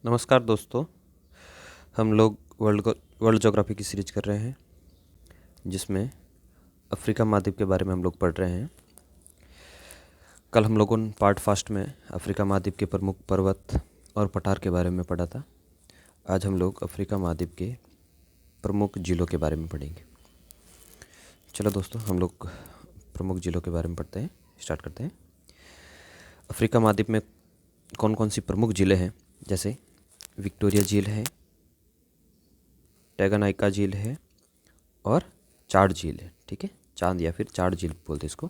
नमस्कार दोस्तों। हम लोग वर्ल्ड ज्योग्राफी की सीरीज कर रहे हैं जिसमें अफ्रीका महाद्वीप के बारे में हम लोग पढ़ रहे हैं। कल हम लोगों ने पार्ट फर्स्ट में अफ्रीका महाद्वीप के प्रमुख पर्वत और पठार के बारे में पढ़ा था। आज हम लोग अफ्रीका महाद्वीप के प्रमुख जिलों के बारे में पढ़ेंगे। चलो दोस्तों, हम लोग प्रमुख जिलों के बारे में पढ़ते हैं, स्टार्ट करते हैं। अफ्रीका महाद्वीप में कौन कौन सी प्रमुख ज़िले हैं, जैसे विक्टोरिया झील है, टैंगानिका झील है और चाड झील है। ठीक है, चांद या फिर चाड झील बोलते हैं इसको,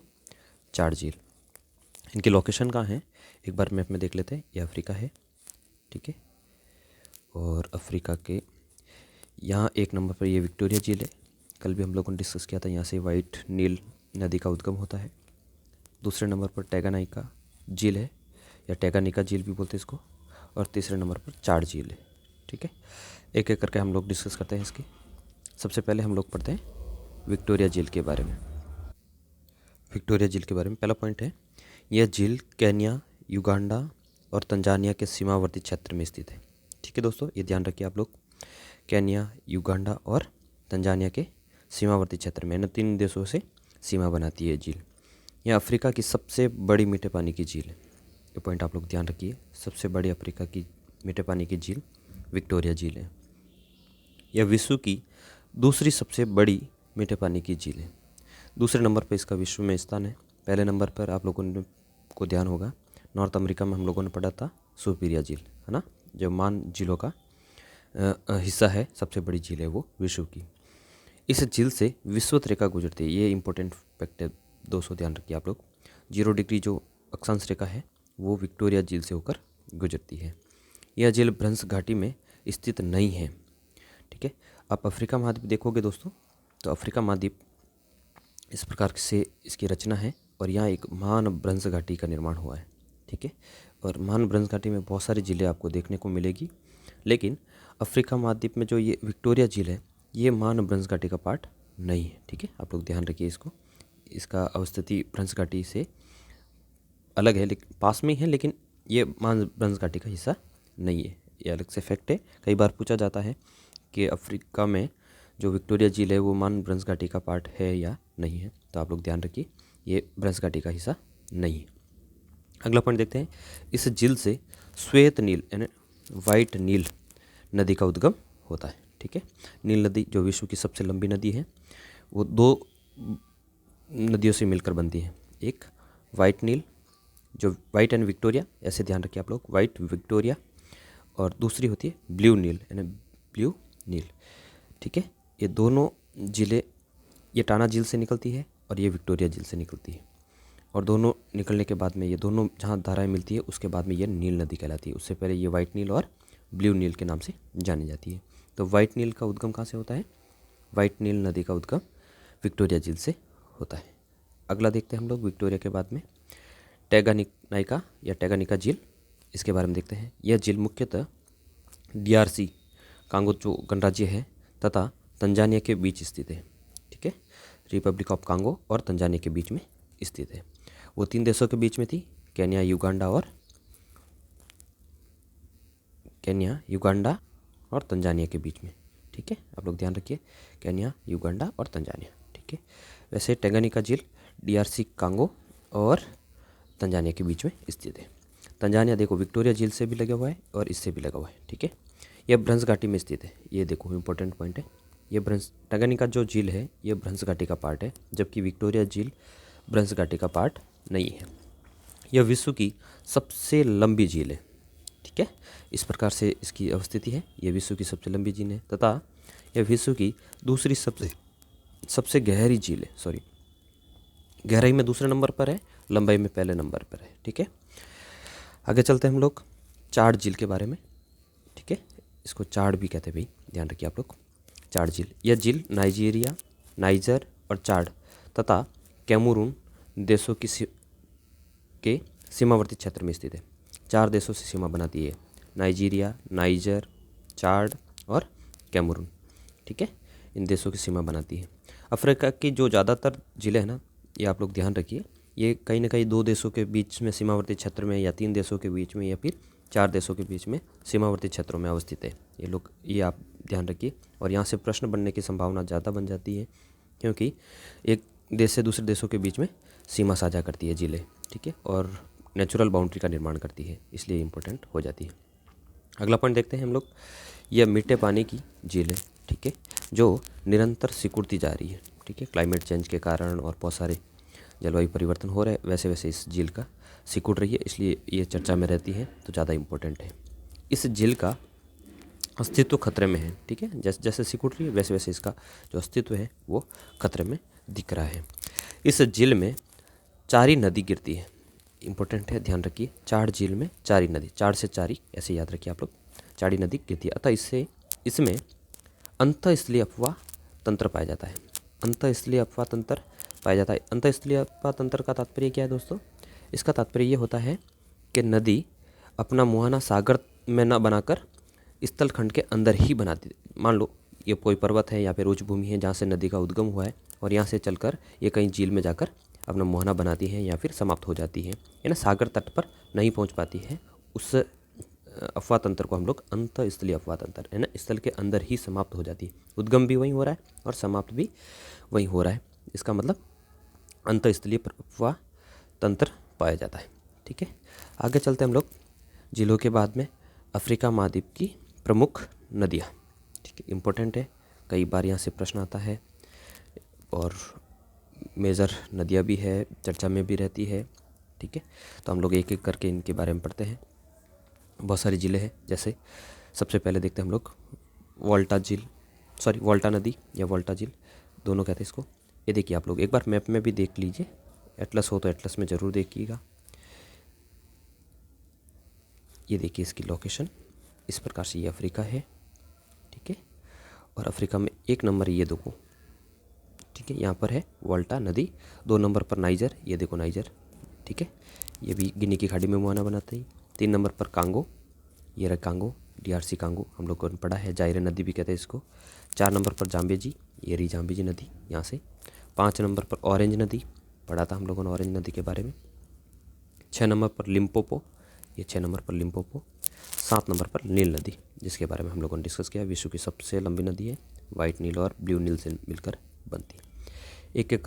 चाड झील। इनकी लोकेशन कहाँ है एक बार मैप में देख लेते हैं। ये अफ्रीका है, ठीक है, और अफ्रीका के यहाँ एक नंबर पर ये विक्टोरिया झील है। कल भी हम लोगों ने डिस्कस किया था, यहाँ से वाइट नील नदी का उद्गम होता है। दूसरे नंबर पर टैंगानिका झील है या टैंगानिका झील भी बोलते हैं इसको, और तीसरे नंबर पर चाड झील है। ठीक है, एक एक करके हम लोग डिस्कस करते हैं इसकी। सबसे पहले हम लोग पढ़ते हैं विक्टोरिया झील के बारे में। विक्टोरिया झील के बारे में पहला पॉइंट है, यह झील केन्या, युगांडा और तंजानिया के सीमावर्ती क्षेत्र में स्थित है। ठीक है दोस्तों, ये ध्यान रखिए आप लोग, केन्या, युगांडा और तंजानिया के सीमावर्ती क्षेत्र में, इन तीन देशों से सीमा बनाती है झील। यह अफ्रीका की सबसे बड़ी मीठे पानी की झील है। ये पॉइंट आप लोग ध्यान रखिए, सबसे बड़ी अफ्रीका की मीठे पानी की झील विक्टोरिया झील है। यह विश्व की दूसरी सबसे बड़ी मीठे पानी की झील है। दूसरे नंबर पर इसका विश्व में स्थान है। पहले नंबर पर आप लोगों को ध्यान होगा, नॉर्थ अमेरिका में हम लोगों ने पढ़ा था सुपीरिया झील, है ना, जो मान झीलों का हिस्सा है, सबसे बड़ी झील है वो विश्व की। इस झील से विषुवत रेखा गुजरती है। ये इंपॉर्टेंट फैक्ट है दोस्तों, ध्यान रखिए आप लोग। 0 डिग्री जो अक्षांश रेखा है वो विक्टोरिया झील से होकर गुजरती है। यह झील भ्रंश घाटी में स्थित नहीं है। ठीक है, आप अफ्रीका महाद्वीप देखोगे दोस्तों, तो अफ्रीका महाद्वीप इस प्रकार से इसकी रचना है, और यहाँ एक महान भ्रंश घाटी का निर्माण हुआ है। ठीक है, और महान भ्रंश घाटी में बहुत सारी झीलें आपको देखने को मिलेगी, लेकिन अफ्रीका महाद्वीप में जो ये विक्टोरिया झील है, ये महान भ्रंश घाटी का पार्ट नहीं है। ठीक है, आप लोग ध्यान रखिए इसको। इसका अवस्थिति भ्रंश घाटी से अलग है, लेकिन पास में ही है, लेकिन ये महान भ्रंश घाटी का हिस्सा नहीं है। ये अलग से फैक्ट है। कई बार पूछा जाता है कि अफ्रीका में जो विक्टोरिया झील है वो मान भ्रंश घाटी का पार्ट है या नहीं है, तो आप लोग ध्यान रखिए, ये भ्रंश घाटी का हिस्सा नहीं है। अगला पॉइंट देखते हैं, इस झील से श्वेत नील यानी वाइट नील नदी का उद्गम होता है। ठीक है, नील नदी जो विश्व की सबसे लंबी नदी है, वो 2 नदियों से मिलकर बनती है। एक वाइट नील, जो वाइट एंड विक्टोरिया, ऐसे ध्यान रखिए आप लोग, वाइट विक्टोरिया, और दूसरी होती है ब्लू नील यानी ब्लू नील। ठीक है, ये दोनों झीलें, ये टाना झील से निकलती है और ये विक्टोरिया झील से निकलती है, और दोनों निकलने के बाद में ये दोनों जहाँ धाराएं मिलती है उसके बाद में ये नील नदी कहलाती है। उससे पहले ये वाइट नील और ब्लू नील के नाम से जानी जाती है। तो वाइट नील का उद्गम कहाँ से होता है? वाइट नील नदी का उद्गम विक्टोरिया झील से होता है। अगला देखते हैं हम लोग विक्टोरिया के बाद में टैंगानिका या टैंगानिका झील, इसके बारे में देखते हैं। यह झील मुख्यतः DRC कांगो जो गणराज्य है तथा तंजानिया के बीच स्थित है। ठीक है, रिपब्लिक ऑफ कांगो और तंजानिया के बीच में स्थित है। वो 3 देशों के बीच में थी, केन्या, युगांडा और तंजानिया के बीच में। ठीक है, आप लोग ध्यान रखिए, केन्या, युगांडा और तंजानिया। ठीक है, वैसे टैंगानिका झील DRC कांगो और तंजानिया के बीच में स्थित है। तंजानिया देखो विक्टोरिया झील से भी लगा हुआ है और इससे भी लगा हुआ है। ठीक है, यह भ्रंश घाटी में स्थित है। ये देखो इंपॉर्टेंट पॉइंट है, ये टैंगानिका जो झील है ये भ्रंश घाटी का पार्ट है, जबकि विक्टोरिया झील भ्रंश घाटी का पार्ट नहीं है। यह विश्व की सबसे लंबी झील है। ठीक है, इस प्रकार से इसकी अवस्थिति है। यह विश्व की सबसे लंबी झील है तथा यह विश्व की दूसरी सबसे गहरी झील है। सॉरी, गहराई में दूसरे नंबर पर है, लंबाई में पहले नंबर पर है। ठीक है, आगे चलते हैं हम लोग चाड झील के बारे में। ठीक है, इसको चाड भी कहते हैं भाई, ध्यान रखिए आप लोग। चाड झील, यह झील नाइजीरिया, नाइजर और चाड तथा कैमरून देशों के सीमावर्ती क्षेत्र में स्थित है। 4 देशों से सीमा बनाती है, नाइजीरिया, नाइजर, चाड और कैमरून। ठीक है, इन देशों की सीमा बनाती है। अफ्रीका की जो ज़्यादातर झीलें हैं ना, ये आप लोग ध्यान रखिए, ये कहीं ना कहीं 2 देशों के बीच में सीमावर्ती क्षेत्र में, या 3 देशों के बीच में, या फिर 4 देशों के बीच में सीमावर्ती क्षेत्रों में अवस्थित है। ये आप ध्यान रखिए। और यहाँ से प्रश्न बनने की संभावना ज़्यादा बन जाती है, क्योंकि एक देश से दूसरे देशों के बीच में सीमा साझा करती है झीलें, ठीक है, और नेचुरल बाउंड्री का निर्माण करती है, इसलिए इम्पोर्टेंट हो जाती है। अगला पॉइंट देखते हैं हम लोग। यह मीठे पानी की झील है, ठीक है, जो निरंतर सिकुड़ती जा रही है, ठीक है। क्लाइमेट चेंज के कारण और बहुत सारे जलवायु परिवर्तन हो रहे हैं, वैसे वैसे इस झील का सिकुड़ रही है, इसलिए ये चर्चा में रहती है, तो ज़्यादा इम्पोर्टेंट है। इस झील का अस्तित्व खतरे में है, ठीक है। जैसे जैसे सिकुड़ रही है वैसे वैसे इसका जो अस्तित्व है वो खतरे में दिख रहा है। इस झील में चारी नदी गिरती है, इम्पोर्टेंट है, ध्यान रखिए। चार झील में चारी नदी, 4 से चारी ऐसे याद रखिए आप लोग, चारी नदी गिरती है। अतः इसमें अंतःस्थलीय अपवाह तंत्र पाया जाता है। अंतःस्थलीय अपवाह तंत्र पाया जाता है। अंतःस्थलीय अपवाह तंत्र का तात्पर्य क्या है दोस्तों? इसका तात्पर्य ये होता है कि नदी अपना मुहाना सागर में न बनाकर स्थल खंड के अंदर ही बनाती। मान लो ये कोई पर्वत है या फिर उच्च भूमि है जहाँ से नदी का उद्गम हुआ है, और यहाँ से चलकर ये कहीं झील में जाकर अपना मुहाना बनाती है या फिर समाप्त हो जाती है, ना सागर तट पर नहीं पहुँच पाती है। उस अफवाह तंत्र को हम लोग अंतःस्थलीय अफवाह तंत्र, है ना, स्थल के अंदर ही समाप्त हो जाती है। उद्गम भी वहीं हो रहा है और समाप्त भी वहीं हो रहा है, इसका मतलब अंतःस्थलीय अफवाह तंत्र पाया जाता है, ठीक है। आगे चलते हम लोग झीलों के बाद में अफ्रीका महाद्वीप की प्रमुख नदियाँ, ठीक है, इम्पोर्टेंट है, कई बार यहाँ से प्रश्न आता है, और मेजर नदियाँ भी है, चर्चा में भी रहती है, ठीक है। तो हम लोग एक एक करके इनके बारे में पढ़ते हैं। बहुत सारी झीलें हैं, जैसे सबसे पहले देखते हैं हम लोग वोल्टा नदी या वोल्टा झील, दोनों कहते हैं इसको। ये देखिए आप लोग एक बार मैप में भी देख लीजिए, एटलस हो तो एटलस में ज़रूर देखिएगा। ये देखिए इसकी लोकेशन इस प्रकार से, ये अफ्रीका है, ठीक है, और अफ्रीका में 1 नंबर ये देखो, ठीक है, यहाँ पर है वोल्टा नदी। 2 नंबर पर नाइजर, ये देखो नाइजर, ठीक है, ये भी गिनी की खाड़ी में मुहाना बनाता है। 3 नंबर पर कांगो, ये रहा कांगो, DRC कांगो, हम लोग को पढ़ा है, जायरे नदी भी कहते हैं इसको। 4 नंबर पर जाम्बेजी, ये रही जाम्बेजी नदी यहाँ से। 5 नंबर पर ऑरेंज नदी, पढ़ा था हम लोगों ने ऑरेंज नदी के बारे में। 6 नंबर पर लिम्पोपो, ये 6 नंबर पर लिम्पोपो। 7 नंबर पर नील नदी, जिसके बारे में हम लोगों ने डिस्कस किया, विश्व की सबसे लंबी नदी है, वाइट नील और ब्लू नील से मिलकर बनती है। एक एक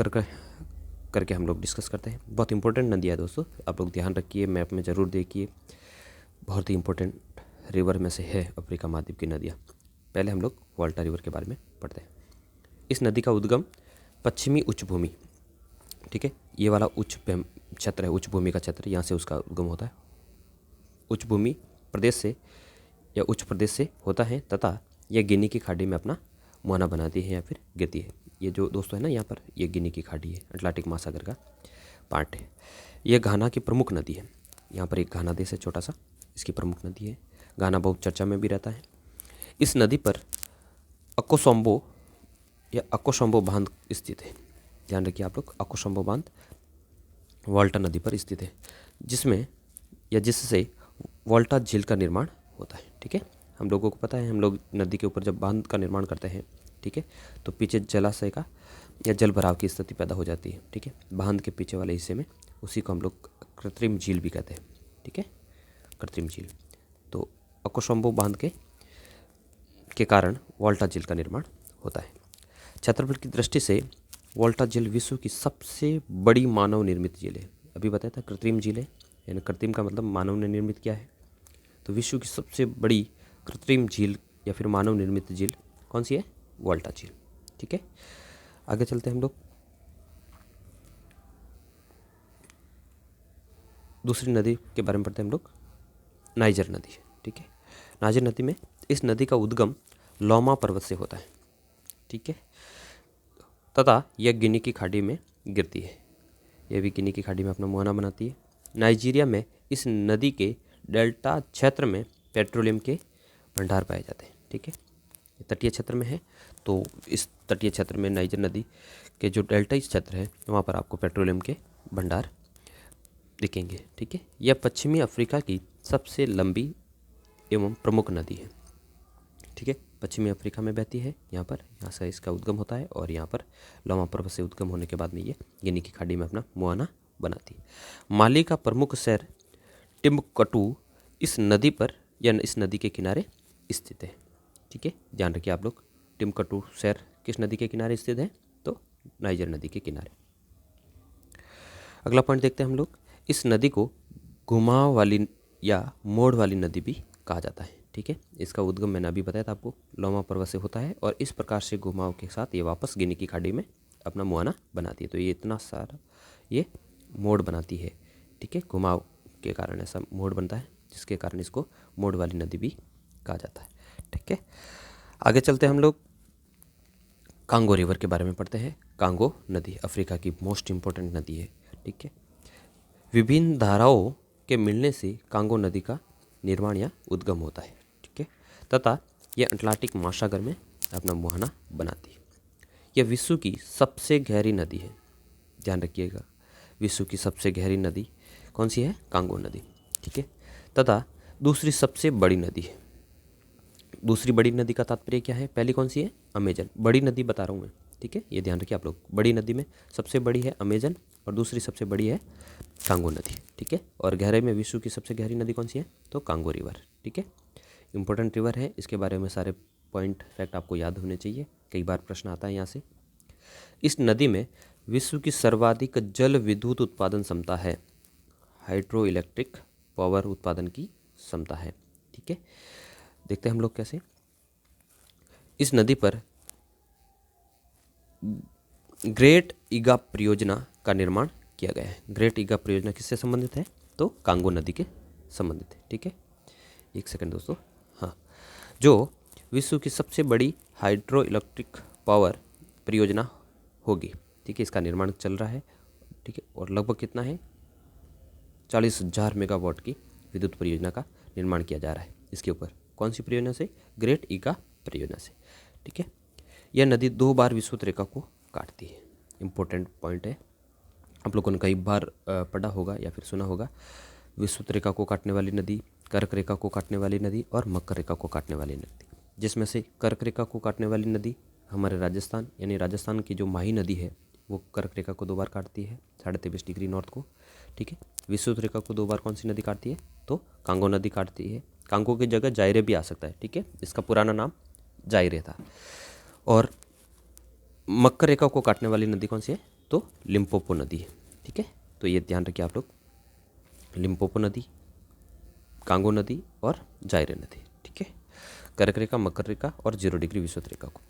करके हम लोग डिस्कस करते हैं। बहुत इंपॉर्टेंट नदियाँ है दोस्तों, आप लोग ध्यान रखिए, मैप में ज़रूर देखिए, बहुत ही इंपॉर्टेंट रिवर में से है अफ्रीका महाद्वीप की नदियाँ। पहले हम लोग वोल्टा रिवर के बारे में पढ़ते हैं। इस नदी का उद्गम पश्चिमी उच्च भूमि, ठीक है, ये वाला उच्च क्षेत्र है, उच्च भूमि का क्षेत्र, यहाँ से उसका उद्गम होता है। उच्च भूमि प्रदेश से या उच्च प्रदेश से होता है, तथा यह गिनी की खाड़ी में अपना मुहाना बनाती है या फिर गिरती है। ये जो दोस्तों है ना, यहाँ पर ये गिनी की खाड़ी है, अटलांटिक महासागर का पार्ट है। यह घाना की प्रमुख नदी है, यहाँ पर एक घाना देश है छोटा सा, इसकी प्रमुख नदी है। घाना बहुत चर्चा में भी रहता है। इस नदी पर अकोसोम्बो बांध स्थित है, ध्यान रखिए आप लोग, अकोसोम्बो बांध वोल्टा नदी पर स्थित है, जिससे वोल्टा झील का निर्माण होता है, ठीक है। हम लोगों को पता है, हम लोग नदी के ऊपर जब बांध का निर्माण करते हैं, ठीक है, तो पीछे जलाशय का या जल भराव की स्थिति पैदा हो जाती है, ठीक है, बांध के पीछे वाले हिस्से में, उसी को हम लोग कृत्रिम झील भी कहते हैं, ठीक है, कृत्रिम झील। तो अकोसोम्बो बांध के कारण वोल्टा झील का निर्माण होता है। क्षेत्रफल की दृष्टि से वोल्टा झील विश्व की सबसे बड़ी मानव निर्मित झील है। अभी बताया था कृत्रिम झील है, यानी कृत्रिम का मतलब मानव ने निर्मित किया है, तो विश्व की सबसे बड़ी कृत्रिम झील या फिर मानव निर्मित झील कौन सी है? वोल्टा झील, ठीक है। आगे चलते हैं हम लोग, दूसरी नदी के बारे में पढ़ते हैं हम लोग, नाइजर नदी, ठीक है। नाइजर नदी में, इस नदी का उद्गम लोमा पर्वत से होता है, ठीक है, तथा यह गिनी की खाड़ी में गिरती है। यह भी गिनी की खाड़ी में अपना मुहाना बनाती है। नाइजीरिया में इस नदी के डेल्टा क्षेत्र में पेट्रोलियम के भंडार पाए जाते हैं, ठीक है, तटीय क्षेत्र में है, तो इस तटीय क्षेत्र में नाइजर नदी के जो डेल्टाई क्षेत्र है वहाँ पर आपको पेट्रोलियम के भंडार दिखेंगे, ठीक है। यह पश्चिमी अफ्रीका की सबसे लंबी एवं प्रमुख नदी है, ठीक है, पश्चिमी अफ्रीका में बहती है, यहाँ से इसका उद्गम होता है, और यहाँ पर लोमा पर्वत से उद्गम होने के बाद में ये गिनी की खाड़ी में अपना मुहाना बनाती है। माली का प्रमुख शहर टिम्बकटू इस नदी पर या इस नदी के किनारे स्थित है। ठीक है, ध्यान रखिए आप लोग, टिम्बकटू शहर किस नदी के किनारे स्थित है? तो नाइजर नदी के किनारे। अगला पॉइंट देखते हैं हम लोग, इस नदी को घुमाव वाली या मोड़ वाली नदी भी कहा जाता है। ठीक है, इसका उद्गम मैंने अभी बताया था आपको, लोमा पर्वत से होता है और इस प्रकार से घुमाव के साथ ये वापस गिनी की खाड़ी में अपना मुहाना बनाती है। तो ये इतना सारा ये मोड़ बनाती है। ठीक है, घुमाव के कारण ऐसा मोड़ बनता है, जिसके कारण इसको मोड़ वाली नदी भी कहा जाता है। ठीक है, आगे चलते हम लोग कांगो रिवर के बारे में पढ़ते हैं। कांगो नदी अफ्रीका की मोस्ट इम्पोर्टेंट नदी है। ठीक है, विभिन्न धाराओं के मिलने से कांगो नदी का निर्माण या उद्गम होता है। ठीक है, तथा यह अटलांटिक महासागर में अपना मुहाना बनाती है। यह विश्व की सबसे गहरी नदी है। ध्यान रखिएगा, विश्व की सबसे गहरी नदी कौन सी है? कांगो नदी। ठीक है, तथा दूसरी सबसे बड़ी नदी है। दूसरी बड़ी नदी का तात्पर्य क्या है? पहली कौन सी है? अमेजन। बड़ी नदी बता रहा हूँ मैं। ठीक है, ये ध्यान रखिए आप लोग, बड़ी नदी में सबसे बड़ी है अमेजन और दूसरी सबसे बड़ी है कांगो नदी। ठीक है, और गहराई में विश्व की सबसे गहरी नदी कौन सी है? तो कांगो रिवर। ठीक है, इंपॉर्टेंट रिवर है, इसके बारे में सारे पॉइंट फैक्ट आपको याद होने चाहिए, कई बार प्रश्न आता है यहाँ से। इस नदी में विश्व की सर्वाधिक जल विद्युत उत्पादन क्षमता है। हाइड्रो इलेक्ट्रिक पावर उत्पादन की क्षमता है। ठीक है, देखते हैं हम लोग कैसे। इस नदी पर ग्रेट ईगा परियोजना का निर्माण किया गया है। ग्रेट ईगा परियोजना किससे संबंधित है? तो कांगो नदी के संबंधित है। ठीक है, एक सेकंड दोस्तों, हाँ, जो विश्व की सबसे बड़ी हाइड्रो इलेक्ट्रिक पावर परियोजना होगी। ठीक है, इसका निर्माण चल रहा है। ठीक है, और लगभग कितना है? 40,000 मेगावाट की विद्युत परियोजना का निर्माण किया जा रहा है इसके ऊपर। कौन सी परियोजना से? ग्रेट ईगा परियोजना से। ठीक है, यह नदी 2 बार विषुवत रेखा को काटती है। इम्पोर्टेंट पॉइंट है, आप लोगों ने कई बार पढ़ा होगा या फिर सुना होगा, विषुवत रेखा को काटने वाली नदी, कर्क रेखा को काटने वाली नदी और मकर रेखा को काटने वाली नदी। जिसमें से कर्क रेखा को काटने वाली नदी हमारे राजस्थान, यानी राजस्थान की जो माही नदी है वो कर्क रेखा को 2 बार काटती है, 23.5 डिग्री नॉर्थ को। ठीक है, विषुवत रेखा को 2 बार कौन सी नदी काटती है? तो कांगो नदी काटती है। कांगो की जगह जायरे भी आ सकता है। ठीक है, इसका पुराना नाम जायरे था। और मकर रेखा को काटने वाली नदी कौन सी है? तो लिम्पोपो नदी है। ठीक है, तो ये ध्यान रखिए आप लोग, लिम्पोपो नदी, कांगो नदी और जायरे नदी। ठीक है, कर्क रेखा, मकर रेखा और 0 डिग्री विषुवत रेखा को,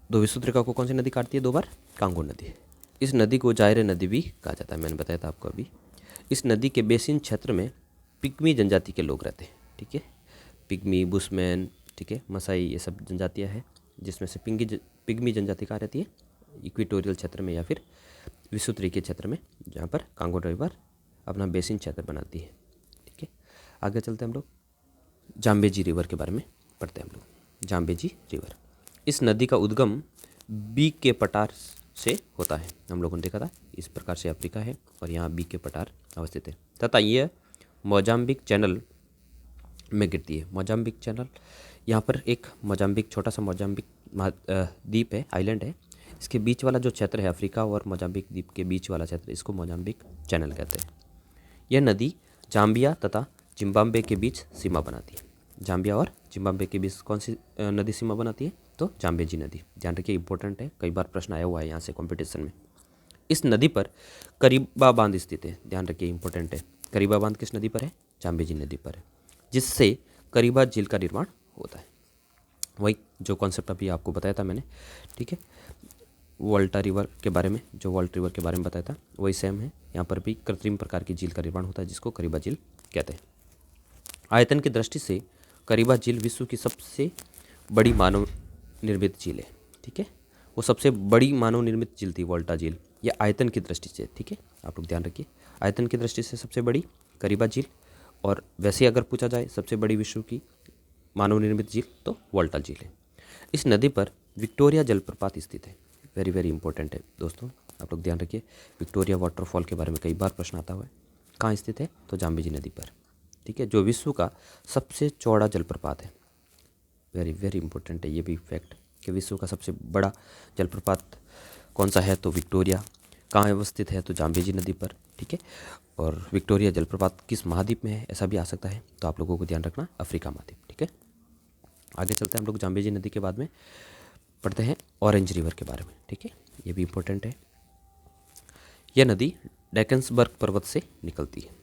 2 विषुवत रेखा को कौन सी नदी काटती है 2 बार? कांगो नदी। इस नदी को जायरे नदी भी कहा जाता है, मैंने बताया था आपको अभी। इस नदी के बेसिन क्षेत्र में पिग्मी जनजाति के लोग रहते हैं। ठीक है, पिग्मी, बुशमैन, ठीक है, मसाई, ये सब जनजातियाँ हैं, जिसमें से पिग्मी जनजाति कहाँ रहती है? इक्वेटोरियल क्षेत्र में या फिर विषुवत रेखीय क्षेत्र में, जहाँ पर कांगो रिवर अपना बेसिन क्षेत्र बनाती है। ठीक है, आगे चलते हैं हम लोग, जाम्बेजी रिवर के बारे में पढ़ते हैं हम लोग। जाम्बेजी रिवर, इस नदी का उद्गम बीक के पठार से होता है। हम लोगों ने देखा था, इस प्रकार से अफ्रीका है और यहाँ बीक के पठार अवस्थित है, तथा यह मोजाम्बिक चैनल में गिरती है। मोजाम्बिक चैनल, यहाँ पर एक मोजाम्बिक, छोटा सा मोजाम्बिक द्वीप है, आइलैंड है, इसके बीच वाला जो क्षेत्र है अफ्रीका और मोजाम्बिक द्वीप के बीच वाला क्षेत्र, इसको मोजाम्बिक चैनल कहते हैं। यह नदी जाम्बिया तथा जिम्बाब्वे के बीच सीमा बनाती है। जाम्बिया और जिम्बाब्वे के बीच कौन सी नदी सीमा बनाती है? तो जाम्बेजी नदी। ध्यान रखिए, इंपॉर्टेंट है, कई बार प्रश्न आया हुआ है यहाँ से कॉम्पिटिशन में। इस नदी पर करीबा बांध स्थित है। ध्यान रखिए, इंपॉर्टेंट है, करीबा बांध किस नदी पर है? जाम्बेजी नदी पर है, जिससे करीबा झील का निर्माण होता है। वही जो कॉन्सेप्ट अभी आपको बताया था मैंने। ठीक है, वोल्टा रिवर के बारे में, जो वोल्ट रिवर के बारे में बताया था वही सेम है। यहाँ पर भी कृत्रिम प्रकार की झील का निर्माण होता है, जिसको करीबा झील कहते हैं। आयतन की दृष्टि से करीबा झील विश्व की सबसे बड़ी मानव निर्मित झील है। ठीक है, वो सबसे बड़ी मानव निर्मित झील थी वोल्टा झील, यह आयतन की दृष्टि से। ठीक है, आप लोग ध्यान रखिए, आयतन की दृष्टि से सबसे बड़ी करीबा झील, और वैसे अगर पूछा जाए सबसे बड़ी विश्व की मानव निर्मित झील तो वोल्टा झील है। इस नदी पर विक्टोरिया जलप्रपात स्थित है। वेरी वेरी इंपॉर्टेंट है दोस्तों, आप लोग ध्यान रखिए, विक्टोरिया वाटरफॉल के बारे में कई बार प्रश्न आता हुआ है। कहाँ स्थित है? तो जाम्बेजी नदी पर। ठीक है, जो विश्व का सबसे चौड़ा जलप्रपात है। वेरी वेरी इंपॉर्टेंट है ये भी फैक्ट, कि विश्व का सबसे बड़ा जलप्रपात कौन सा है? तो विक्टोरिया कहाँ अवस्थित है, तो जाम्बेजी नदी पर, ठीक है। और विक्टोरिया जलप्रपात किस महाद्वीप में है, ऐसा भी आ सकता है, तो आप लोगों को ध्यान रखना अफ्रीका महाद्वीप, ठीक है। आगे चलते हैं हम लोग जाम्बेजी नदी के बाद में पढ़ते हैं ऑरेंज रिवर के बारे में, ठीक है, ये भी इम्पोर्टेंट है। यह नदी डेकन्सबर्ग पर्वत से निकलती है।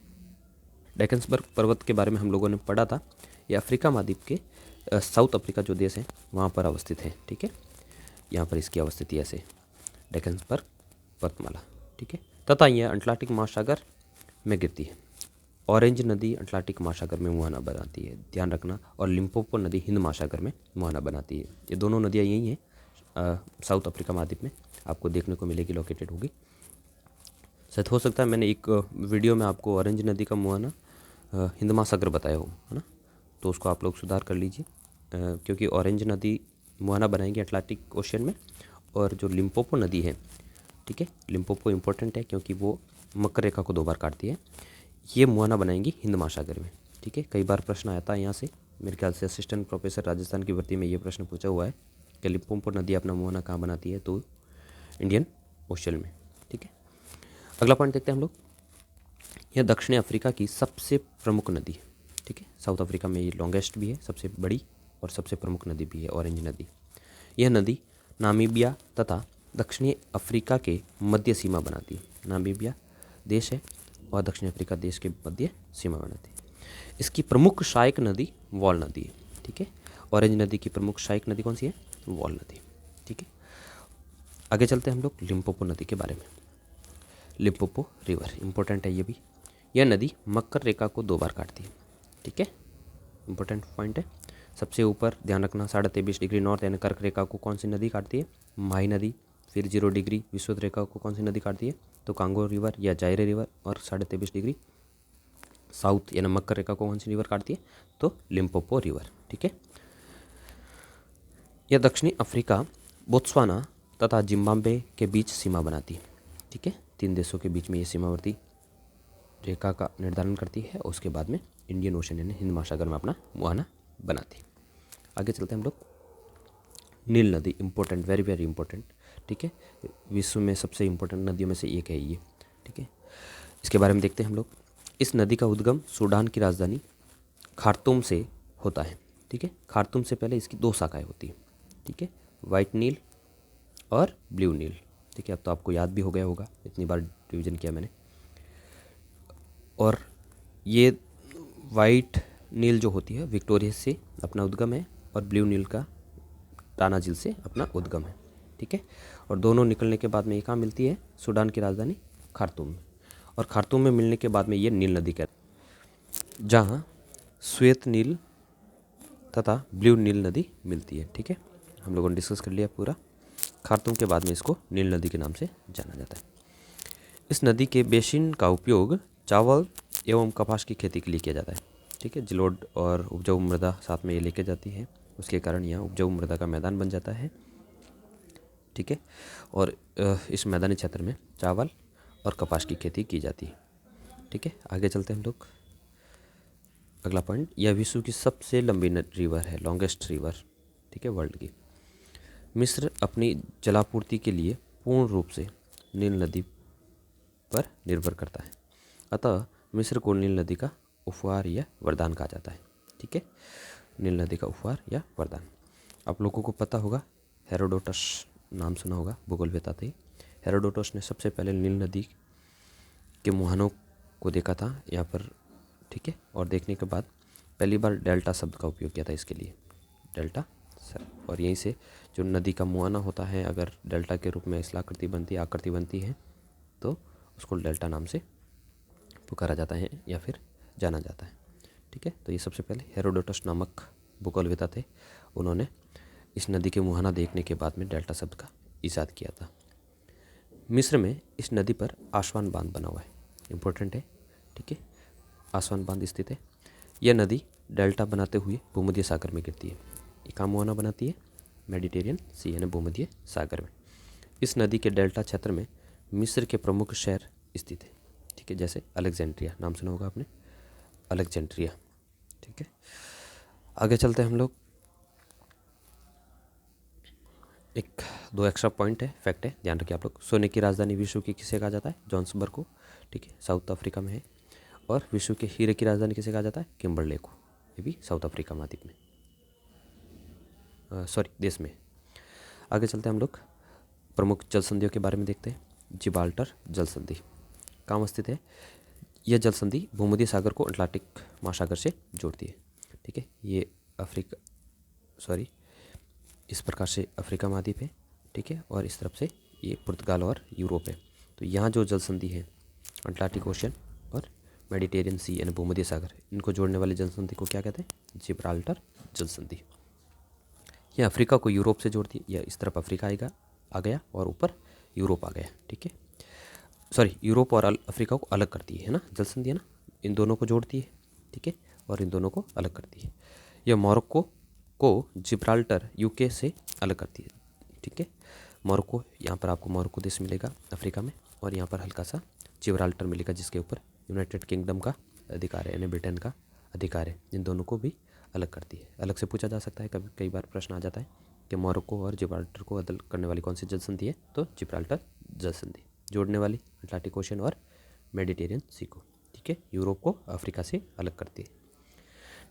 डेकन्सबर्ग पर्वत के बारे में हम लोगों ने पढ़ा था, ये अफ्रीका महाद्वीप के साउथ अफ्रीका जो देश है वहाँ पर अवस्थित है, ठीक है। यहाँ पर इसकी अवस्थिति ऐसे डेकन्सबर्ग पर्वतमाला, ठीक है, तथा यह अटलांटिक महासागर में गिरती है। ऑरेंज नदी अटलांटिक महासागर में मुहाना बनाती है, ध्यान रखना, और लिम्पोपो नदी हिंद महासागर में मुहाना बनाती है। ये दोनों नदियाँ यही हैं साउथ अफ्रीका महाद्वीप में, आपको देखने को मिलेगी, लोकेटेड होगी। शायद हो सकता है मैंने एक वीडियो में आपको ऑरेंज नदी का मुहाना हिंद महासागर बताया हो, है ना, तो उसको आप लोग सुधार कर लीजिए, क्योंकि ऑरेंज नदी मुहाना बनाएंगे अटलांटिक ओशियन में, और जो लिम्पोपो नदी है, ठीक है, लिम्पोपो इम्पोर्टेंट है क्योंकि वो मकर रेखा को 2 बार काटती है, ये मुहाना बनाएंगी हिंद महासागर में, ठीक है। कई बार प्रश्न आता है यहाँ से, मेरे ख्याल से असिस्टेंट प्रोफेसर राजस्थान की भर्ती में ये प्रश्न पूछा हुआ है कि लिम्पोपो नदी अपना मुहाना कहाँ बनाती है, तो इंडियन ओशियन में, ठीक है। अगला पॉइंट देखते हैं हम लोग, यह दक्षिण अफ्रीका की सबसे प्रमुख नदी है, ठीक है। साउथ अफ्रीका में ये लॉन्गेस्ट भी है, सबसे बड़ी और सबसे प्रमुख नदी भी है ऑरेंज नदी। यह नदी नामीबिया तथा दक्षिणी अफ्रीका के मध्य सीमा बनाती है। नामीबिया देश है और दक्षिण अफ्रीका देश के मध्य सीमा बनाती है। इसकी प्रमुख सहायक नदी वॉल नदी है, ठीक है। ऑरेंज नदी की प्रमुख सहायक नदी कौन सी है, वॉल नदी, ठीक है। आगे चलते हैं हम लोग लिम्पोपो नदी के बारे में। लिम्पोपो रिवर इंपॉर्टेंट है ये भी। यह नदी मकर रेखा को 2 बार काटती है, ठीक है, इंपॉर्टेंट पॉइंट है। सबसे ऊपर ध्यान रखना 23.5 डिग्री नॉर्थ यानी कर्क रेखा को कौन सी नदी काटती है, माही नदी। फिर 0 डिग्री विषुवत रेखा को कौन सी नदी काटती है, तो कांगो रिवर या जायरे रिवर। और 23.5 डिग्री साउथ यानी मकर रेखा को कौन सी रिवर काटती है, तो लिम्पोपो रिवर, ठीक है। यह दक्षिणी अफ्रीका, बोत्सवाना तथा जिम्बाब्वे के बीच सीमा बनाती है, ठीक है। 3 देशों के बीच में ये सीमावर्ती रेखा का निर्धारण करती है, और उसके बाद में इंडियन ओशन यानी हिंद महासागर में अपना मुहाना बनाती है। आगे चलते हैं हम लोग, नील नदी इंपॉर्टेंट, वेरी वेरी इंपॉर्टेंट, ठीक है, विश्व में सबसे इंपॉर्टेंट नदियों में से एक है ये, ठीक है। इसके बारे में देखते हैं हम लोग। इस नदी का उद्गम सूडान की राजधानी खार्तूम से होता है, ठीक है। खार्तूम से पहले इसकी 2 शाखाएं होती हैं, ठीक है, वाइट नील और ब्लू नील, ठीक है। अब तो आपको याद भी हो गया होगा, इतनी बार रिविजन किया मैंने। और ये वाइट नील जो होती है विक्टोरिया से अपना उद्गम है, और ब्लू नील का टाना झील से अपना उद्गम है, ठीक है। और दोनों निकलने के बाद में ये कहाँ मिलती है, सूडान की राजधानी खार्तूम में। और खार्तूम में मिलने के बाद में ये नील नदी कहते, जहाँ श्वेत नील तथा ब्लू नील नदी मिलती है, ठीक है। हम लोगों ने डिस्कस कर लिया पूरा। खार्तूम के बाद में इसको नील नदी के नाम से जाना जाता है। इस नदी के बेसिन का उपयोग चावल एवं कपास की खेती के लिए किया जाता है, ठीक है। जलोढ़ और उपजाऊ मृदा साथ में ये लेके जाती है, उसके कारण यहाँ उपजाऊ मृदा का मैदान बन जाता है, ठीक है। और इस मैदानी क्षेत्र में चावल और कपास की खेती की जाती है, ठीक है। आगे चलते हैं हम लोग, अगला पॉइंट, यह विश्व की सबसे लंबी रिवर है, लॉन्गेस्ट रिवर, ठीक है, वर्ल्ड की। मिस्र अपनी जलापूर्ति के लिए पूर्ण रूप से नील नदी पर निर्भर करता है, अतः मिस्र को नील नदी का उपहार या वरदान कहा जाता है, ठीक है। नील नदी का उपहार या वरदान, आप लोगों को पता होगा, हेरोडोटस नाम सुना होगा, भूगोल बताते ही। हेरोडोटस ने सबसे पहले नील नदी के मुहानों को देखा था यहाँ पर, ठीक है। और देखने के बाद पहली बार डेल्टा शब्द का उपयोग किया था इसके लिए, डेल्टा सर। और यहीं से जो नदी का मुहाना होता है, अगर डेल्टा के रूप में स्थलाकृति बनती है, आकृति बनती है, तो उसको डेल्टा नाम से पुकारा जाता है या फिर जाना जाता है, ठीक है। तो ये सबसे पहले हेरोडोटस नामक भूगोलवेता थे, उन्होंने इस नदी के मुहाना देखने के बाद में डेल्टा शब्द का इजाद किया था। मिस्र में इस नदी पर आसवान बांध बना हुआ है, इम्पोर्टेंट है, ठीक है। आसवान बांध स्थित है। यह नदी डेल्टा बनाते हुए भूमध्य सागर में गिरती है। ये कहाँ मुहाना बनाती है, मेडिटेरियन सी यानी भूमध्य सागर में। इस नदी के डेल्टा क्षेत्र में मिस्र के प्रमुख शहर स्थित है, ठीक है, जैसे अलेक्जेंड्रिया, नाम सुना होगा आपने, अलेक्जेंड्रिया, ठीक है। आगे चलते हैं हम लोग, एक दो एक्स्ट्रा पॉइंट है, फैक्ट है, ध्यान रखिए आप लोग। सोने की राजधानी विश्व की किसे कहा जाता है? जोहान्सबर्ग को, ठीक है, साउथ अफ्रीका में है। और विश्व के हीरे की राजधानी किसे कहा जाता है? किम्बरले को, ये भी साउथ अफ्रीका महाद्वीप में, सॉरी देश में। आगे चलते हैं हम लोग, प्रमुख जल संधियों के बारे में देखते हैं। जिब्राल्टर जल संधि कहाँ स्थित है? यह जल संधि भूमध्य सागर को अटलांटिक महासागर से जोड़ती है, ठीक है। ये इस प्रकार से अफ्रीका महाद्वीप है, ठीक है, और इस तरफ से ये पुर्तगाल और यूरोप है। तो यहाँ जो जल संधि है, अटलांटिक ओशन और मेडिटेरियन सी यानी भूमध्य सागर, इनको जोड़ने वाले जल संधि को क्या कहते हैं? जिब्राल्टर जल संधि। यह अफ्रीका को यूरोप से जोड़ती है, या इस तरफ अफ्रीका आ गया और ऊपर यूरोप आ गया, ठीक है। सॉरी, यूरोप और अफ्रीका को अलग करती है ना, जल संधि है ना, इन दोनों को जोड़ती है, ठीक है, और इन दोनों को अलग करती है। यह मोरक्को को जिब्राल्टर यूके से अलग करती है, ठीक है। मोरक्को, यहाँ पर आपको मोरक्को देश मिलेगा अफ्रीका में, और यहाँ पर हल्का सा जिब्राल्टर मिलेगा जिसके ऊपर यूनाइटेड किंगडम का अधिकार है, यानी ब्रिटेन का अधिकार है। इन दोनों को भी अलग करती है। अलग से पूछा जा सकता है, कभी कई बार प्रश्न आ जाता है कि मोरक्को और जिब्राल्टर को अलग करने वाली कौन सी जल संधि है? तो जिब्राल्टर जल संधि। जोड़ने वाली अटलांटिक ओशन और मेडिटेरियन सी को, ठीक है, यूरोप को अफ्रीका से अलग करती है,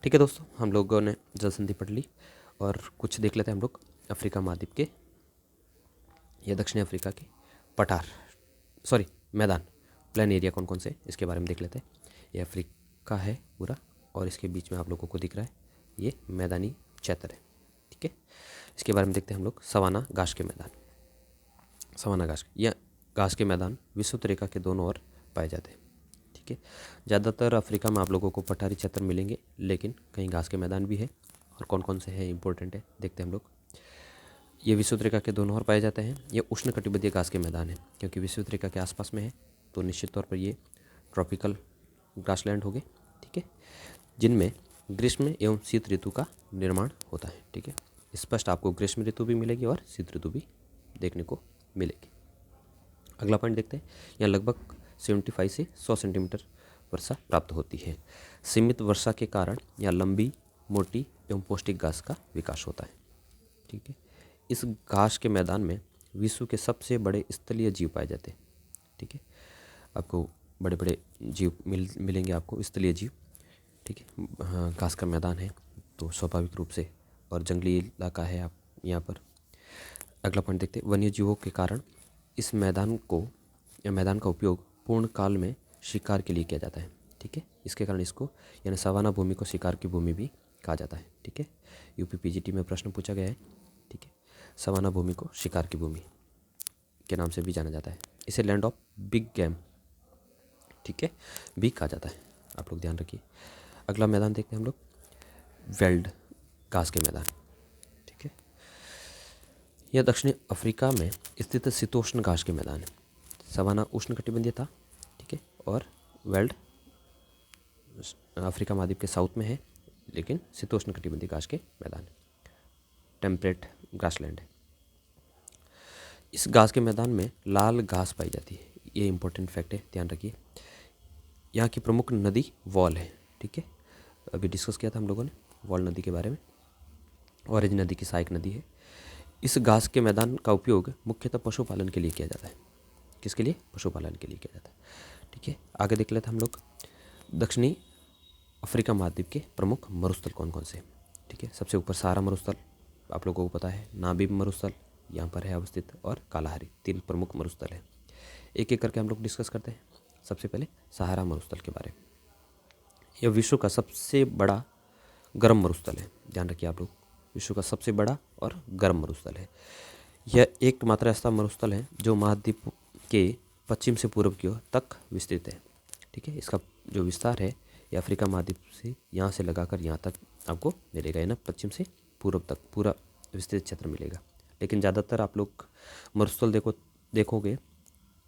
ठीक है। दोस्तों, हम लोगों ने जल संधि पढ़ ली, और कुछ देख लेते हैं हम लोग अफ्रीका महाद्वीप के या दक्षिणी अफ्रीका के मैदान, प्लेन एरिया कौन कौन से, इसके बारे में देख लेते हैं। ये अफ्रीका है पूरा, और इसके बीच में आप लोगों को दिख रहा है ये मैदानी क्षेत्र है, ठीक है। इसके बारे में देखते हैं हम लोग। सवाना घास के मैदान, सवाना घास या घास के मैदान विषुवत रेखा के दोनों ओर पाए जाते हैं, ठीक है। ज़्यादातर अफ्रीका में आप लोगों को पठारी क्षेत्र मिलेंगे, लेकिन कहीं घास के मैदान भी है, और कौन कौन से हैं इंपॉर्टेंट है, देखते हैं हम लोग। ये विषुवत रेखा के दोनों ओर पाए जाते हैं। ये उष्णकटिबंधीय घास के मैदान है, क्योंकि विषुवत रेखा के आसपास में है, तो निश्चित तौर पर ये ट्रॉपिकल ग्रासलैंड हो गए, ठीक है, जिनमें ग्रीष्म एवं शीत ऋतु का निर्माण होता है, ठीक है। स्पष्ट आपको ग्रीष्म ऋतु भी मिलेगी और शीत ऋतु भी देखने को मिलेगी। अगला पॉइंट देखते हैं। यहाँ लगभग 75 से 100 सेंटीमीटर वर्षा प्राप्त होती है। सीमित वर्षा के कारण यहाँ लंबी, मोटी एवं पौष्टिक घास का विकास होता है, ठीक है। इस घास के मैदान में विश्व के सबसे बड़े स्थलीय जीव पाए जाते हैं, ठीक है। आपको बड़े बड़े जीव मिलेंगे आपको, स्थलीय जीव, ठीक है। हाँ, घास का मैदान है तो स्वाभाविक रूप से, और जंगली इलाका है आप यहाँ पर। अगला पॉइंट देखते हैं। वन्य जीवों के कारण इस मैदान का उपयोग पूर्ण काल में शिकार के लिए किया जाता है, ठीक है। इसके कारण इसको यानी सवाना भूमि को शिकार की भूमि भी कहा जाता है, ठीक है। यूपी पीजीटी में प्रश्न पूछा गया है, ठीक है। सवाना भूमि को शिकार की भूमि के नाम से भी जाना जाता है। इसे लैंड ऑफ बिग गेम, ठीक है, भी कहा जाता है, आप लोग ध्यान रखिए। अगला मैदान देखते हैं हम लोग, वेल्ड घास के मैदान, ठीक है। यह दक्षिणी अफ्रीका में स्थित शीतोष्ण घास के मैदान है। सवाना उष्णकटिबंधीय था, ठीक है, और वेल्ड अफ्रीका महाद्वीप के साउथ में है, लेकिन शीतोष्णकटिबंधीय घास के मैदान है, टेम्परेट ग्रासलैंड है। इस घास के मैदान में लाल घास पाई जाती है, ये इंपॉर्टेंट फैक्ट है, ध्यान रखिए। यहाँ की प्रमुख नदी वॉल है, ठीक है, अभी डिस्कस किया था हम लोगों ने वॉल नदी के बारे में। ऑरेंज नदी की सहायक नदी है। इस घास के मैदान का उपयोग मुख्यतः पशुपालन के लिए किया जाता है। किसके लिए? पशुपालन के लिए किया जाता है, ठीक है। आगे देख लेते हैं हम लोग दक्षिणी अफ्रीका महाद्वीप के प्रमुख मरुस्थल कौन कौन से, ठीक है। सबसे ऊपर सहारा मरुस्थल, आप लोगों को पता है। नाबीब मरुस्थल यहाँ पर है अवस्थित, और कालाहारी, 3 प्रमुख मरुस्थल है। एक एक करके हम लोग डिस्कस करते हैं। सबसे पहले सहारा मरुस्थल के बारे में। यह विश्व का सबसे बड़ा गर्म मरुस्थल है, ध्यान रखिए आप लोग, विश्व का सबसे बड़ा और गर्म मरुस्थल है। यह एकमात्र ऐसा मरुस्थल है जो महाद्वीप के पश्चिम से पूर्व की ओर तक विस्तृत है, ठीक है। इसका जो विस्तार है ये अफ्रीका महाद्वीप से यहाँ से लगाकर यहाँ तक आपको मिलेगा, ना पश्चिम से पूर्व तक पूरा विस्तृत क्षेत्र मिलेगा। लेकिन ज़्यादातर आप लोग मरुस्थल देखोगे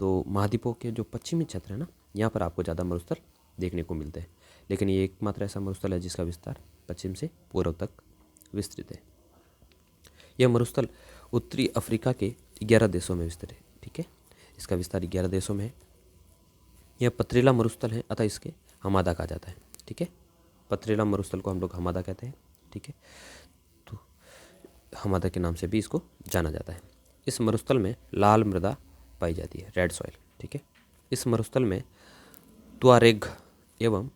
तो महाद्वीपों के जो पश्चिमी क्षेत्र है ना, यहाँ पर आपको ज़्यादा मरुस्थल देखने को मिलते हैं। लेकिन ये एकमात्र ऐसा मरुस्थल है जिसका विस्तार पश्चिम से पूर्व तक विस्तृत है। यह मरुस्थल उत्तरी अफ्रीका के 11 देशों में विस्तृत है, ठीक है। इसका विस्तार 11 देशों में है। यह पथरीला मरुस्थल है, अतः इसके हमादा कहा जाता है, ठीक है। पथरीला मरुस्थल को हम लोग हमादा कहते हैं, ठीक है। तो हमादा के नाम से भी इसको जाना जाता है। इस मरुस्थल में लाल मृदा पाई जाती है, रेड सॉइल, ठीक है। इस मरुस्थल में तुआरेग एवं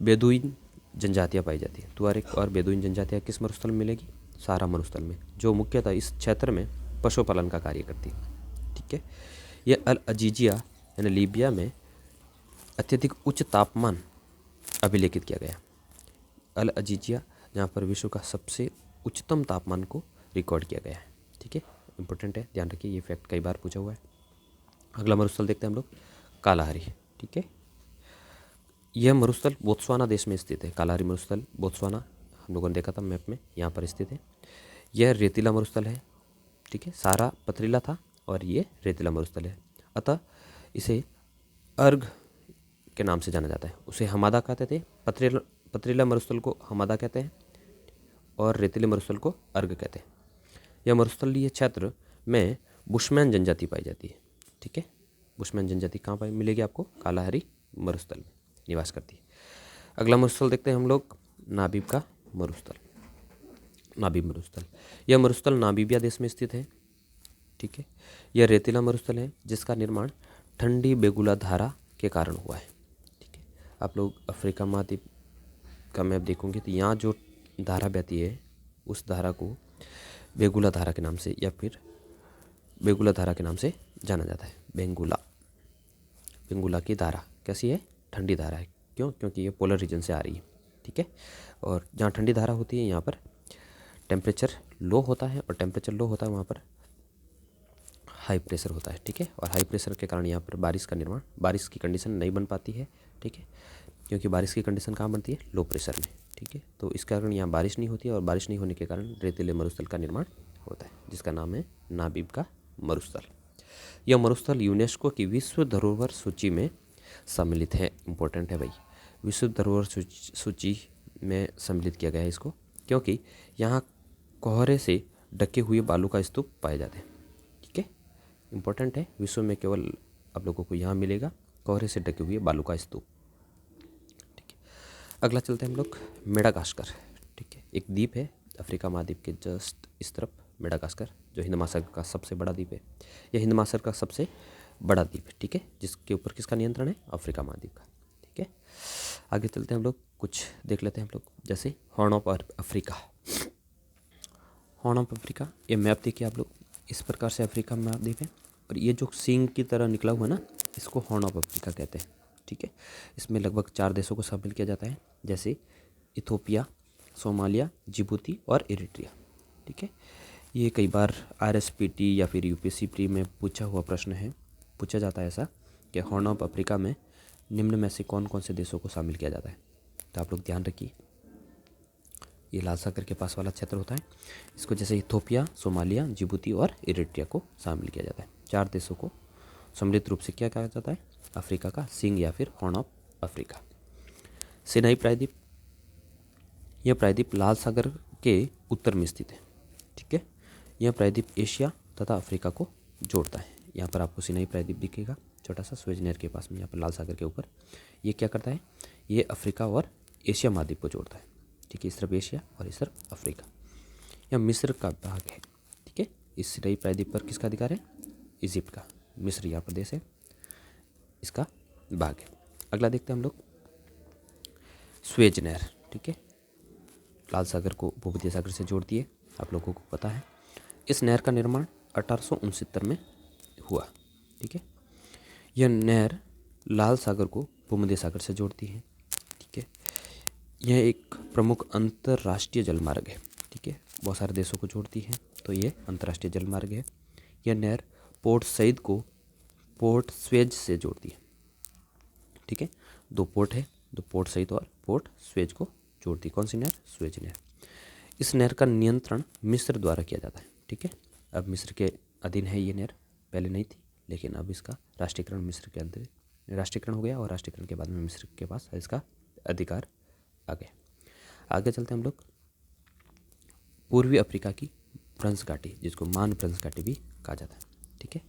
बेदुइन जनजातियाँ पाई जाती है। तुआरेग और बेदुइन जनजातियाँ किस मरुस्थल में मिलेगी? सहारा मरुस्थल में, जो मुख्यतः इस क्षेत्र में पशुपालन का कार्य करती है, ठीक है। यह अल अजीजिया यानी लीबिया में अत्यधिक उच्च तापमान अभिलेखित किया गया। अल अजीजिया जहाँ पर विश्व का सबसे उच्चतम तापमान को रिकॉर्ड किया गया है, ठीक है। इंपॉर्टेंट है, ध्यान रखिए, ये फैक्ट कई बार पूछा हुआ है। अगला मरुस्थल देखते हैं हम लोग, कालाहारी, ठीक है। यह मरुस्थल बोत्सवाना देश में स्थित है। कालाहारी मरुस्थल बोत्सवाना हम लोगों ने देखा था मैप में, यहाँ पर स्थित है। यह रेतीला मरुस्थल है, ठीक है। सारा पथरीला था और ये रेतीला मरुस्थल है, अतः इसे अर्ग के नाम से जाना जाता है। उसे हमादा कहते थे, पथरीला मरुस्थल को हमादा कहते हैं और रेतीले मरुस्थल को अर्ग कहते हैं। यह मरुस्थलीय क्षेत्र में बुशमैन जनजाति पाई जाती है, ठीक है। बुशमैन जनजाति कहाँ पर मिलेगी आपको? कालाहारी मरुस्थल में निवास करती है। अगला मरुस्थल देखते हैं हम लोग, नाबीब का मरुस्थल। नाबीब मरुस्थल, यह मरुस्थल नामीबिया देश में स्थित है, ठीक है। यह रेतीला मरुस्थल है जिसका निर्माण ठंडी बेगुला धारा के कारण हुआ है, ठीक है। आप लोग अफ्रीका महाद्वीप का मैप देखोगे तो यहाँ जो धारा बहती है उस धारा को बेगुला धारा के नाम से या फिर बेगुला धारा के नाम से जाना जाता है। बेंगुला की धारा कैसी है? ठंडी धारा है। क्यों? क्योंकि ये पोलर रीजन से आ रही है, ठीक है। और जहाँ ठंडी धारा होती है यहाँ पर टेम्परेचर लो होता है, और टेम्परेचर लो होता है वहाँ पर हाई प्रेशर होता है, ठीक है। और हाई प्रेशर के कारण यहाँ पर बारिश की कंडीशन नहीं बन पाती है, ठीक है। क्योंकि बारिश की कंडीशन कहाँ बनती है? लो प्रेशर में, ठीक है। तो इस कारण यहाँ बारिश नहीं होती है, और बारिश नहीं होने के कारण रेतीले मरुस्थल का निर्माण होता है, जिसका नाम है नाबीब का मरुस्थल। यह मरुस्थल यूनेस्को की विश्व धरोहर सूची में सम्मिलित है। इम्पोर्टेंट है भाई, विश्व धरोहर सूची में सम्मिलित किया गया है इसको, क्योंकि यहाँ कोहरे से ढके हुए बालू का स्तूप पाए जाते हैं, ठीक है। इम्पोर्टेंट है, विश्व में केवल आप लोगों को यहाँ मिलेगा कोहरे से ढके हुए बालू का स्तूप, ठीक है। अगला चलते हैं हम लोग, मेडागास्कर, ठीक है। एक द्वीप है अफ्रीका महाद्वीप के जस्ट इस तरफ, मेडागास्कर, जो हिंद महासागर का सबसे बड़ा द्वीप है। यह हिंद महासागर का सबसे बड़ा द्वीप है, ठीक है, जिसके ऊपर किसका नियंत्रण है? अफ्रीका महाद्वीप का, ठीक है। आगे चलते हैं हम लोग, कुछ देख लेते हैं हम लोग, जैसे horn of Africa. Horn of Africa, ये मैप देखिए आप लोग, इस प्रकार से अफ्रीका महाद्वीप है, और ये जो सींग की तरह निकला हुआ है ना, इसको हॉर्न ऑफ अफ्रीका कहते हैं, ठीक है। इसमें लगभग 4 देशों को शामिल किया जाता है, जैसे इथोपिया, सोमालिया, जिबूती और इरिट्रिया, ठीक है। ये कई बार RSPT या फिर UPSC प्री में पूछा हुआ प्रश्न है, पूछा जाता है ऐसा कि हॉर्न ऑफ अफ्रीका में निम्न में से कौन कौन से देशों को शामिल किया जाता है। तो आप लोग ध्यान रखिए, ये लाल सागर के पास वाला क्षेत्र होता है, इसको जैसे इथोपिया, सोमालिया, जिबूती और इरिट्रिया को शामिल किया जाता है। 4 देशों को सम्मिलित रूप से क्या कहा जाता है? अफ्रीका का सिंग या फिर हॉर्न ऑफ अफ्रीका। सिनाई प्रायद्वीप, यह प्रायद्वीप लाल सागर के उत्तर में स्थित है, ठीक है। यह प्रायद्वीप एशिया तथा अफ्रीका को जोड़ता है। यहाँ पर आपको सिनाई प्रायद्वीप दिखेगा, छोटा सा स्वेज नहर के पास में, यहाँ पर लाल सागर के ऊपर। ये क्या करता है? ये अफ्रीका और एशिया महाद्वीप को जोड़ता है, ठीक है। इस तरफ एशिया और इस तरफ अफ्रीका। यह मिस्र का भाग है, ठीक है। इस सिनाई प्रायद्वीप पर किसका अधिकार है? इजिप्ट का। मिस्र यहाँ प्रदेश है, इसका भाग है। अगला देखते हैं हम लोग, स्वेज नहर, ठीक है। लाल सागर को भूमध्य सागर से जोड़ती है, आप लोगों को पता है। इस नहर का निर्माण 1869 में हुआ, ठीक है। यह नहर लाल सागर को भूमध्य सागर से जोड़ती है, ठीक है। यह एक प्रमुख अंतर्राष्ट्रीय जलमार्ग है, ठीक है। बहुत सारे देशों को जोड़ती है, तो ये अंतर्राष्ट्रीय जलमार्ग है। यह नहर पोर्ट सईद को पोर्ट स्वेज से जोड़ती है, ठीक है। 2 पोर्ट है, 2 पोर्ट सईद और पोर्ट स्वेज को जोड़ती है। कौन सी नहर? स्वेज नहर। इस नहर का नियंत्रण मिस्र द्वारा किया जाता है, ठीक है। अब मिस्र के अधीन है ये नहर, पहले नहीं थी, लेकिन अब इसका राष्ट्रीयकरण मिस्र के अंदर राष्ट्रीयकरण हो गया, और राष्ट्रीयकरण के बाद में मिस्र के पास इसका अधिकार आ गया। आगे चलते हैं हम लोग, पूर्वी अफ्रीका की भ्रंश घाटी, जिसको मान भ्रंश घाटी भी कहा जाता है, ठीक है।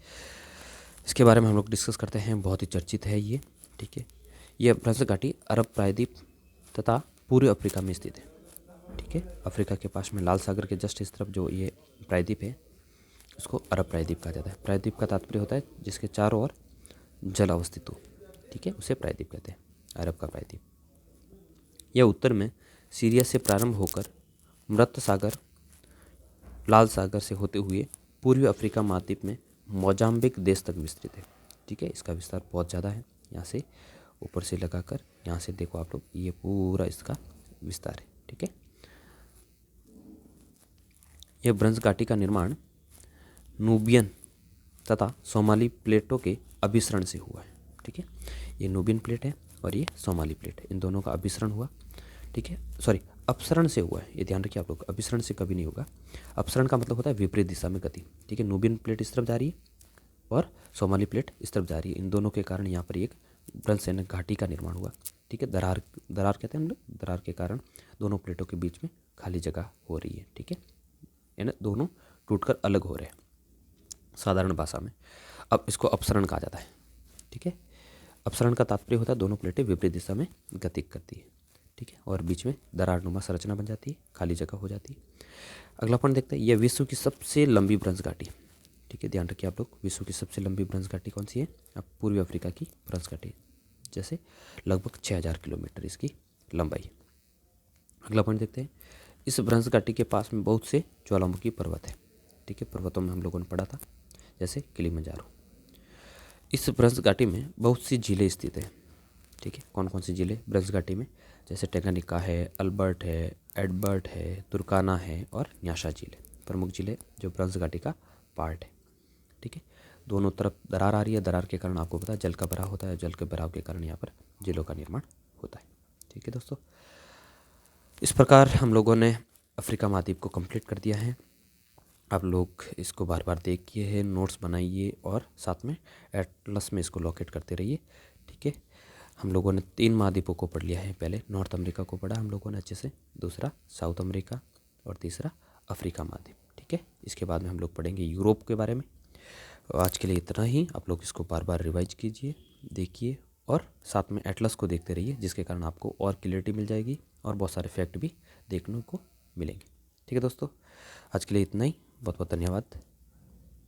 इसके बारे में हम लोग डिस्कस करते हैं, बहुत ही चर्चित है ये, ठीक है। यह भ्रंश घाटी अरब प्रायद्वीप तथा पूर्वी अफ्रीका में स्थित है, ठीक है। अफ्रीका के पास में लाल सागर के जस्ट इस तरफ जो ये प्रायद्वीप है, उसको अरब प्रायद्वीप कहा जाता है। प्रायद्वीप का तात्पर्य होता है जिसके चारों ओर जल अवस्थित हो, ठीक है, उसे प्रायद्वीप कहते हैं, अरब का प्रायद्वीप। यह उत्तर में सीरिया से प्रारंभ होकर मृत सागर, लाल सागर से होते हुए पूर्वी अफ्रीका महाद्वीप में मोजाम्बिक देश तक विस्तृत है, ठीक है। इसका विस्तार बहुत ज़्यादा है, यहाँ से ऊपर से लगाकर यहाँ से देखो आप लोग, ये पूरा इसका विस्तार है, ठीक है। यह ब्रंज घाटी का निर्माण नूबियन तथा सोमाली प्लेटों के अभिसरण से हुआ है, ठीक है। ये नूबियन प्लेट है और ये सोमाली प्लेट है, इन दोनों का अभिसरण हुआ, ठीक है, सॉरी अपसरण से हुआ है, ये ध्यान रखिए आप लोग, अभिसरण से कभी नहीं होगा। अपसरण का मतलब होता है विपरीत दिशा में गति, ठीक है। नूबियन प्लेट इस तरफ जा रही है और सोमाली प्लेट इस तरफ जा रही है, इन दोनों के कारण यहाँ पर एक ब्रंज घाटी का निर्माण हुआ, ठीक है। दरार दरार कहते हैं हम लोग, दरार के कारण दोनों प्लेटों के बीच में खाली जगह हो रही है, ठीक है, यानी दोनों टूटकर अलग हो रहे हैं साधारण भाषा में। अब इसको अपसरण कहा जाता है, ठीक है। अपसरण का तात्पर्य होता है दोनों प्लेटें विपरीत दिशा में गति करती है, ठीक है, और बीच में दरारनुमा संरचना बन जाती है, खाली जगह हो जाती है। अगला पॉइंट देखते हैं, यह विश्व की सबसे लंबी ब्रंज घाटी, ठीक है, ध्यान रखिए आप लोग, विश्व की सबसे लंबी ब्रंज घाटी कौन सी है? अब पूर्वी अफ्रीका की ब्रंज घाटी, जैसे लगभग 6000 किलोमीटर इसकी लंबाई। अगला पॉइंट देखते हैं, इस ब्रंज घाटी के पास में बहुत से ज्वालामुखी पर्वत है, ठीक है, पर्वतों में हम लोगों ने पढ़ा था, जैसे किलिमंजारो। इस ब्रंज घाटी में बहुत सी झीलें स्थित हैं, ठीक है। कौन कौन सी झीलें ब्रंज घाटी में? जैसे टेंगानिका है, अल्बर्ट है, एडबर्ट है, तुर्काना है और न्यासा झील है, प्रमुख झीलें जो ब्रंज घाटी का पार्ट है, ठीक है। दोनों तरफ दरार आ रही है, दरार के कारण आपको पता है जल का भराव होता है, जल के भराव के कारण यहाँ पर झीलों का निर्माण होता है, ठीक है दोस्तों। इस प्रकार हम लोगों ने अफ्रीका महाद्वीप को कंप्लीट कर दिया है। आप लोग इसको बार बार देखिए, नोट्स बनाइए और साथ में एटलस में इसको लोकेट करते रहिए, ठीक है। हम लोगों ने 3 महाद्वीपों को पढ़ लिया है, पहले नॉर्थ अमेरिका को पढ़ा हम लोगों ने अच्छे से, दूसरा साउथ अमेरिका और तीसरा अफ्रीका महाद्वीप, ठीक है। इसके बाद में हम लोग पढ़ेंगे यूरोप के बारे में। आज के लिए इतना ही, आप लोग इसको बार बार रिवाइज कीजिए, देखिए और साथ में एटलस को देखते रहिए, जिसके कारण आपको और क्लियरिटी मिल जाएगी और बहुत सारे फैक्ट भी देखने को मिलेंगे, ठीक है दोस्तों। आज के लिए इतना ही, बहुत बहुत धन्यवाद।